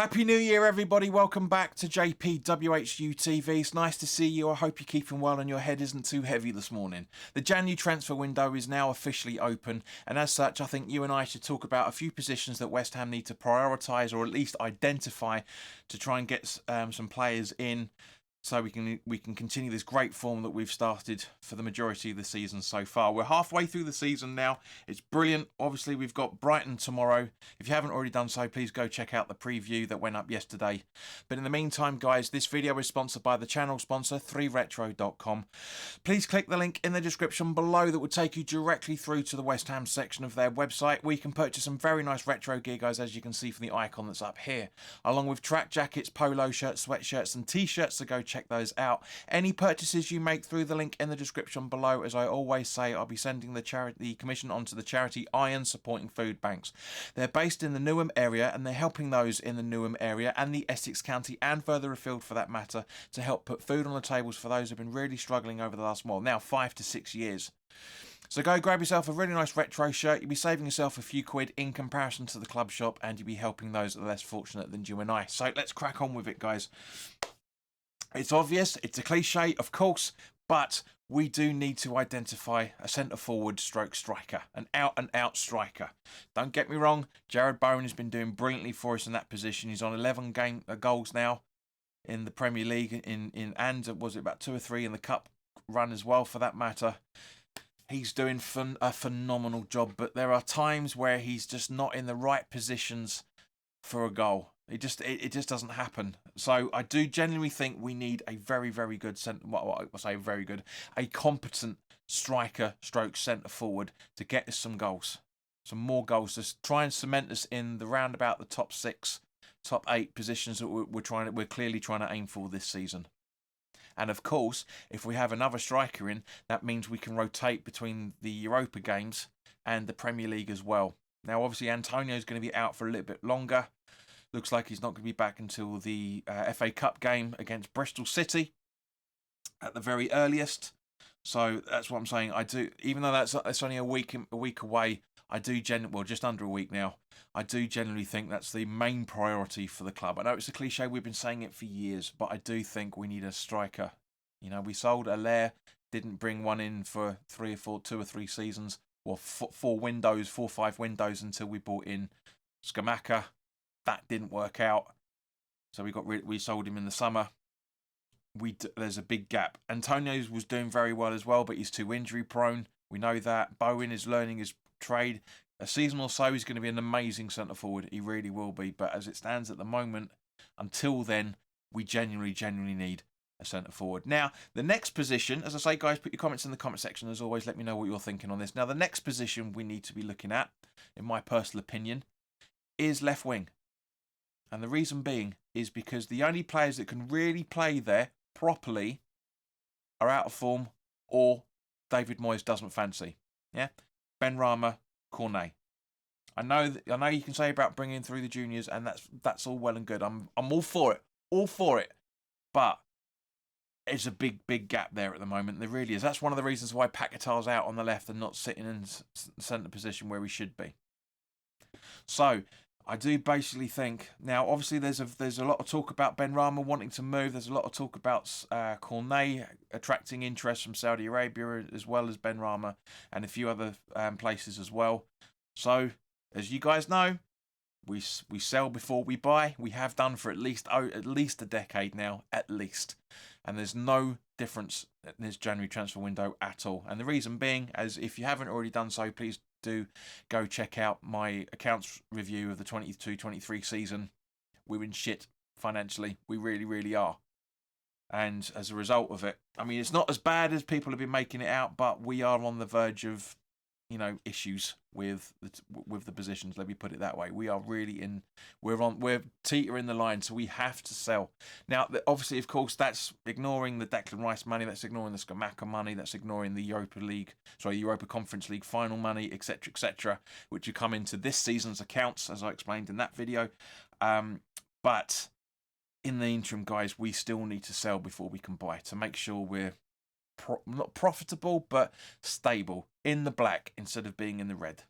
Happy New Year, everybody. Welcome back to JP WHU TV. It's nice to see you. I hope you're keeping well and your head isn't too heavy this morning. The January transfer window is now officially open, and as such, I think you and I should talk about a few positions that West Ham need to prioritise or at least identify to try and get some players in, so we can continue this great form that we've started for the majority of the season so far. We're halfway through the season now. It's brilliant. Obviously, we've got Brighton tomorrow. If you haven't already done so, please go check out the preview that went up yesterday. But in the meantime, guys, this video is sponsored by the channel sponsor, 3retro.com. Please click the link in the description below that will take you directly through to the West Ham section of their website, where you can purchase some very nice retro gear, guys, as you can see from the icon that's up here, along with track jackets, polo shirts, sweatshirts and t-shirts, so go check those out. Any purchases you make through the link in the description below, as I always say, I'll be sending the commission onto the charity Iron, supporting food banks. They're based in the Newham area, and they're helping those in the Newham area and the Essex County and further afield for that matter, to help put food on the tables for those who've been really struggling over the last, well, now 5 to 6 years. So go grab yourself a really nice retro shirt. You'll be saving yourself a few quid in comparison to the club shop, and you'll be helping those that are less fortunate than you and I. So let's crack on with it, guys. It's obvious, it's a cliche, of course, but we do need to identify a centre-forward stroke striker, an out-and-out striker. Don't get me wrong, Jared Bowen has been doing brilliantly for us in that position. He's on 11 goals now in the Premier League, and was it about 2 or 3 in the Cup run as well, for that matter. He's doing a phenomenal job, but there are times where he's just not in the right positions for a goal. It just doesn't happen. So I do genuinely think we need a very, very good a competent striker stroke centre forward to get us some goals, some more goals, to try and cement us in the round about the top 6, top 8 positions that we're clearly trying to aim for this season. And of course, if we have another striker in, that means we can rotate between the Europa games and the Premier League as well. Now, obviously, Antonio's going to be out for a little bit longer. Looks like he's not going to be back until the FA Cup game against Bristol City at the very earliest. So that's what I'm saying. I do, even though that's only a week away, I do just under a week now. I do generally think that's the main priority for the club. I know it's a cliche, we've been saying it for years, but I do think we need a striker. You know, we sold Allaire, didn't bring one in for 2 or 3 seasons, or 4 or 5 windows until we brought in Scamacca. That didn't work out, so we sold him in the summer. There's a big gap. Antonio was doing very well as well, but he's too injury prone. We know that. Bowen is learning his trade. A season or so, he's going to be an amazing centre forward. He really will be. But as it stands at the moment, until then, we genuinely need a centre forward. Now, the next position, as I say, guys, put your comments in the comment section. As always, let me know what you're thinking on this. Now, the next position we need to be looking at, in my personal opinion, is left wing. And the reason being is because the only players that can really play there properly are out of form, or David Moyes doesn't fancy. Yeah, Benrahma, Cornet. I know you can say about bringing through the juniors, and that's all well and good. I'm all for it, but it's a big gap there at the moment. There really is. That's one of the reasons why Paquetá's out on the left and not sitting in centre position where he should be. So I do basically think, now obviously there's a lot of talk about Benrahma wanting to move. There's a lot of talk about Cornet attracting interest from Saudi Arabia, as well as Benrahma and a few other places as well. So as you guys know, we sell before we buy. We have done for at least a decade now, at least. And there's no difference in this January transfer window at all. And the reason being, as if you haven't already done so, please do go check out my accounts review of the 22-23 season. We're in shit financially. We really are. And as a result of it, I mean, it's not as bad as people have been making it out, but we are on the verge of, issues with the positions. Let me put it that way. We are really we're teetering the line, so we have to sell. Now, obviously, of course, that's ignoring the Declan Rice money, that's ignoring the Scamacca money, that's ignoring the Europa Conference League final money, etc., which will come into this season's accounts, as I explained in that video. But in the interim, guys, we still need to sell before we can buy, to make sure we're not profitable, but stable, in the black instead of being in the red,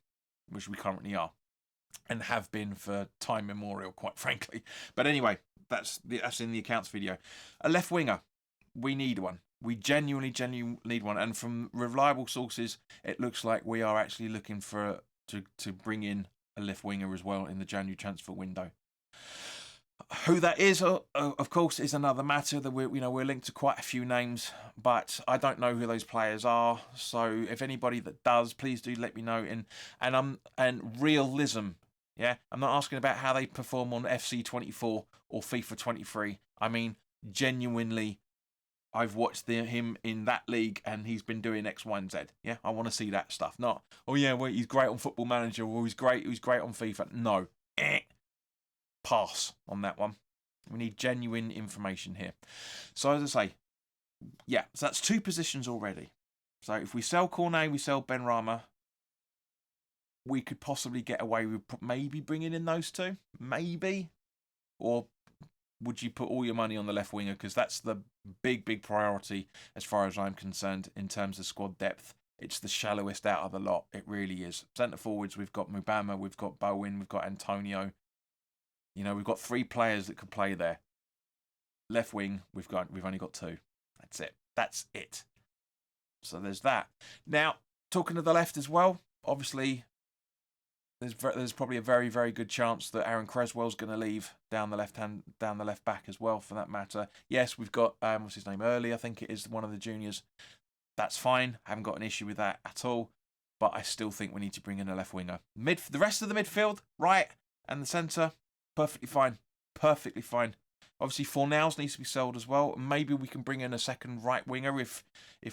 which we currently are. and have been for time memorial, quite frankly. But anyway, that's in the accounts video. A left winger, we need one. We genuinely need one. And from reliable sources, it looks like we are actually looking for to bring in a left winger as well in the January transfer window. Who that is, of course, is another matter. That we're linked to quite a few names, but I don't know who those players are. So if anybody that does, please do let me know. And realism, yeah, I'm not asking about how they perform on FC24 or FIFA 23. I mean, genuinely, I've watched him in that league and he's been doing X, Y, and Z. Yeah, I want to see that stuff. Not, oh yeah, well, he's great on Football Manager or he's great on FIFA. No. Pass on that one. We need genuine information here. So as I say, yeah, so that's 2 positions already. So if we sell Cornet, we sell Benrahma, we could possibly get away with maybe bringing in those 2. Maybe. Or would you put all your money on the left winger? Because that's the big priority as far as I'm concerned in terms of squad depth. It's the shallowest out of the lot. It really is. Centre forwards, we've got Mubama, we've got Bowen, we've got Antonio. You know, we've got 3 players that could play there. Left wing, we've only got 2. That's it. So there's that. Now, talking to the left as well, obviously, there's probably a very good chance that Aaron Creswell's going to leave down the left back as well, for that matter. Yes, we've got what's his name, Early, I think it is, one of the juniors. That's fine. I haven't got an issue with that at all. But I still think we need to bring in a left winger. The rest of the midfield, right, and the centre. Perfectly fine. Obviously, Fornals needs to be sold as well. Maybe we can bring in a second right winger if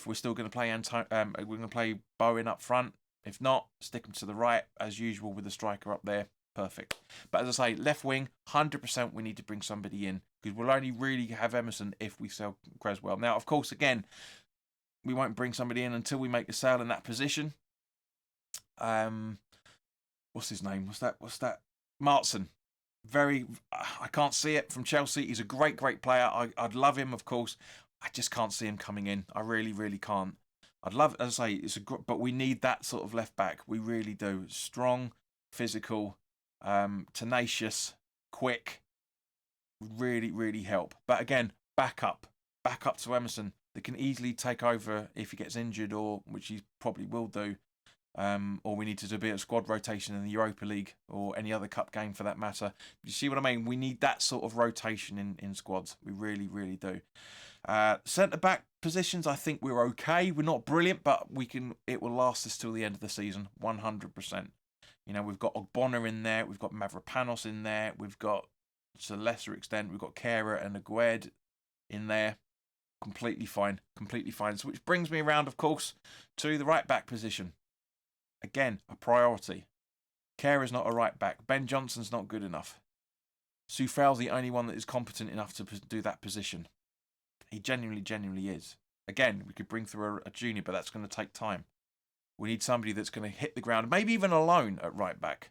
we're still going to play we're going to play Bowen up front. If not, stick him to the right as usual with the striker up there. Perfect. But as I say, left wing, 100% we need to bring somebody in because we'll only really have Emerson if we sell Creswell. Now, of course, again, we won't bring somebody in until we make a sale in that position. What's his name? What's that? Martson. I can't see it from Chelsea. He's a great player. I'd love him, of course. I just can't see him coming in. I really can't. I'd love, as I say, but we need that sort of left back. We really do. Strong, physical, tenacious, quick. Really help. But again, back up to Emerson that can easily take over if he gets injured, or which he probably will do. Or we need to do a bit of squad rotation in the Europa League or any other cup game for that matter. You see what I mean? We need that sort of rotation in squads. We really do. Centre-back positions, I think we're okay. We're not brilliant, but it will last us till the end of the season, 100%. You know, we've got Ogbonna in there. We've got Mavropanos in there. We've got, to a lesser extent, we've got Kera and Agued in there. Completely fine. So which brings me around, of course, to the right-back position. Again, a priority. Kerr is not a right back. Ben Johnson's not good enough. Soufal's the only one that is competent enough to do that position. He genuinely is. Again, we could bring through a junior, but that's going to take time. We need somebody that's going to hit the ground, maybe even alone at right back.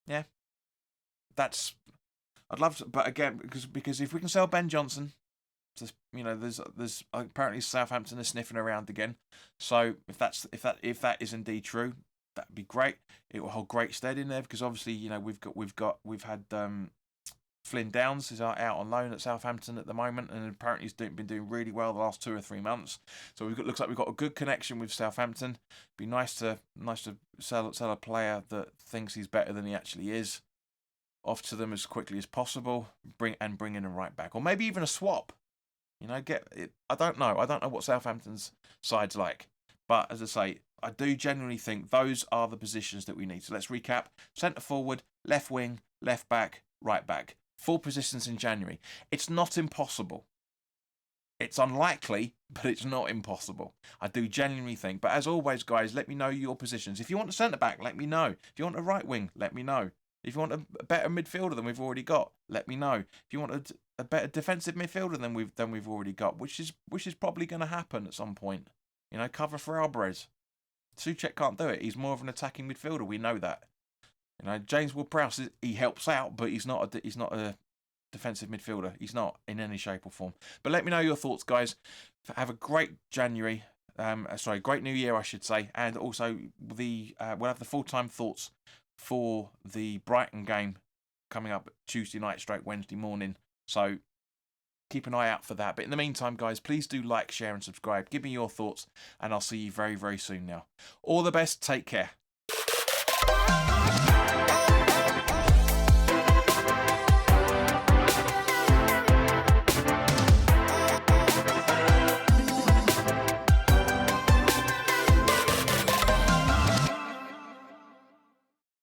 Yeah. I'd love to, but again, because if we can sell Ben Johnson, you know, there's apparently Southampton is sniffing around again. So if that is indeed true, that'd be great. It will hold great stead in there because obviously, you know, we've had Flynn Downs is out on loan at Southampton at the moment, and apparently he's been doing really well the last 2 or 3 months. So looks like we've got a good connection with Southampton. Be nice to sell a player that thinks he's better than he actually is off to them as quickly as possible. Bring in a right back, or maybe even a swap. You know, I don't know what Southampton's side's like, but as I say, I do genuinely think those are the positions that we need. So let's recap: centre forward, left wing, left back, right back. 4 positions in January. It's not impossible. It's unlikely, but it's not impossible. I do genuinely think. But as always, guys, let me know your positions. If you want a centre back, let me know. If you want a right wing, let me know. If you want a better midfielder than we've already got, let me know. If you want a better defensive midfielder than we've already got, which is probably going to happen at some point. You know, cover for Alvarez. Souček can't do it. He's more of an attacking midfielder. We know that. You know, James Ward-Prowse, he helps out, but he's not a defensive midfielder. He's not in any shape or form. But let me know your thoughts, guys. Have a great January. Great New Year, I should say, and also we'll have the full-time thoughts for the Brighton game coming up Tuesday night / Wednesday morning. So keep an eye out for that. But in the meantime, guys, please do like, share and subscribe. Give me your thoughts and I'll see you very, very soon now. All the best. Take care.